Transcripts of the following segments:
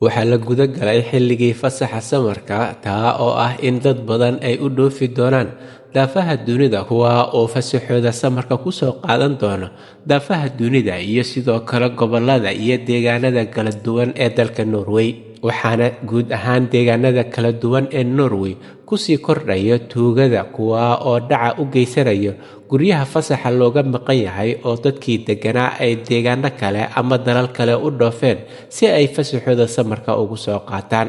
waxaa la guda galay xilligii fasaxa samarka taa oo ah in dad badan ay u dhoofi doonaan daafaha dunida kuwa oo fasaxooda samarka kusoo qaadan doona daafaha dunida iyo sidoo kale gobolada iyo deegaanada kala duwan ee dalka Norway waxaana guud ahaan deegaanada kala duwan ee Norway kusii kordhaya tuugada kuwa oo dhaca u geysanaya guryaha fasaxa looga maqan yahay oo dadkii deganaa ay deegaano kale ama dalal kale u dhoofeen si ay fasaxooda samarka ugu soo qaataan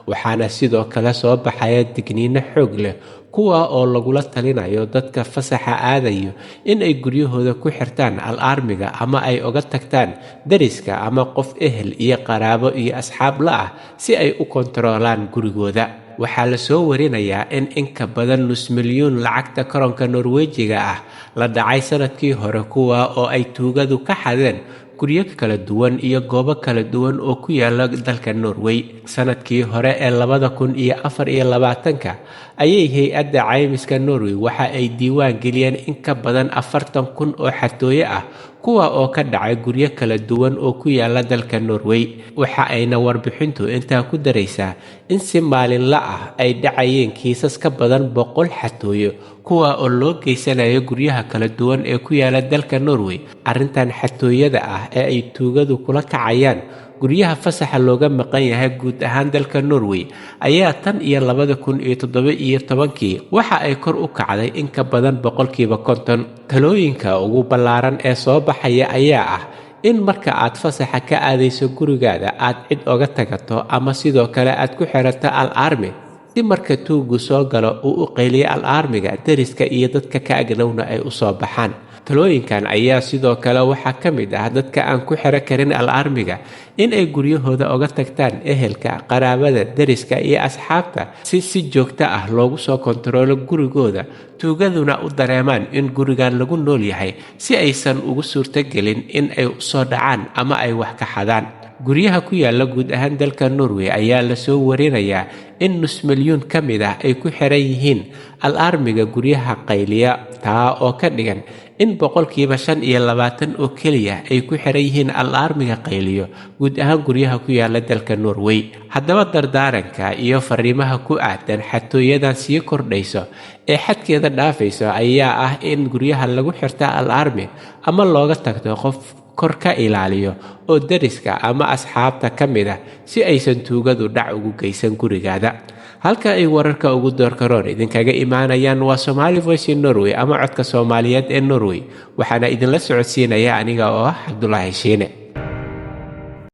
waxaana sidoo kale soo baxaya digniino xoog leh kuwa oo lagula talinayo dadka fasaxa aadayo in ay guryahooda ku xirtaan alarmiga ama ay uga tagtaan dariska ama qof ehel iyo qaraabo iyo asxaab la ah si ay u kontaroolaan gurigooda waxaa la soo warinayaa in ka badan nus milyuun lacagta koronka Norwejiga ah la dhacay sanadkii hore kuwa oo ay tuugadu ka xadeen guryo kala duwan iyo goobo kala duwan oo ku yaala dalka Norway sanadkii hore ee 2024 ayay hay'adda caymiska Norway waxa ay diiwaan geliyeen in ka badan 40,000 oo xatooyo ah kuwa oo ka dhacay guryo kala duwan oo ku yaala dalka Norway waxa ayna warbixintu intaa ku daraysaa in si maalinle ah ay dhacayeen kiisas ka badan 100 xatooyo kuwa oo loo geysanayo guryaha kala duwan ee ku yaala dalka Norway arintan xatooyada ah ee ay tuugadu kula kacayaan guryaha fasaxa looga maqan yahay guud ahaan dalka Norway ayaa tan iyo 2017 waxa ay kor u kacday in ka badan 50%. talooyinka ugu ballaaran ee soo baxaya ayaa ah in marka aad fasaxa ka aadayso gurigaada aad cid oga tagato ama sidoo kale aad ku xirato alarmi si marka tuugu soo galo uu u qayliyo alarmiga dariska iyo dadka ka agnowna ay u soo baxaan talooyinkan ayaa sidoo kale waxaa ka mid ah dadka aan ku xiro karin alarmiga in ay guryahooda uga tagtaan ehelka qaraabada dariska iyo asxaabta si joogto ah loogu soo kontaroolo gurigooda tuugaduna u dareemaan in gurigan lagu nool yahay si aysan ugu suurtagelin in ay soo dhacaan ama ay wax ka xadaan guryaha ku yaala guud ahaan dalka Norway ayaa la soo warinayaa in nus milyuun ka mid ah ay ku xiran yihiin alarmiga guryaha qayliya taa oo ka dhigan in 25% oo kaliya ay ku xiran yihiin alarmiga qayliyo guud ahaan guryaha ku yaala dalka Norway haddaba dardaaranka iyo fariimaha ku aadan xatooyadan sii kordhayso ee xadkeeda dhaafayso ayaa ah in guryaha lagu xirta alarmi ama looga tagto qof kor ka ilaaliyo oo dariska ama asxaabta ka mid ah si aysan tuugadu dhac ugu geysan gurigaada halka ay wararka ugu doorkaroon idinkaga imaanayaan waa Somali Voice in Norway ama codka Soomaaliyeed ee Norway waxaana idinla socodsiinaya aniga oo ah Cabdullaahi Shiine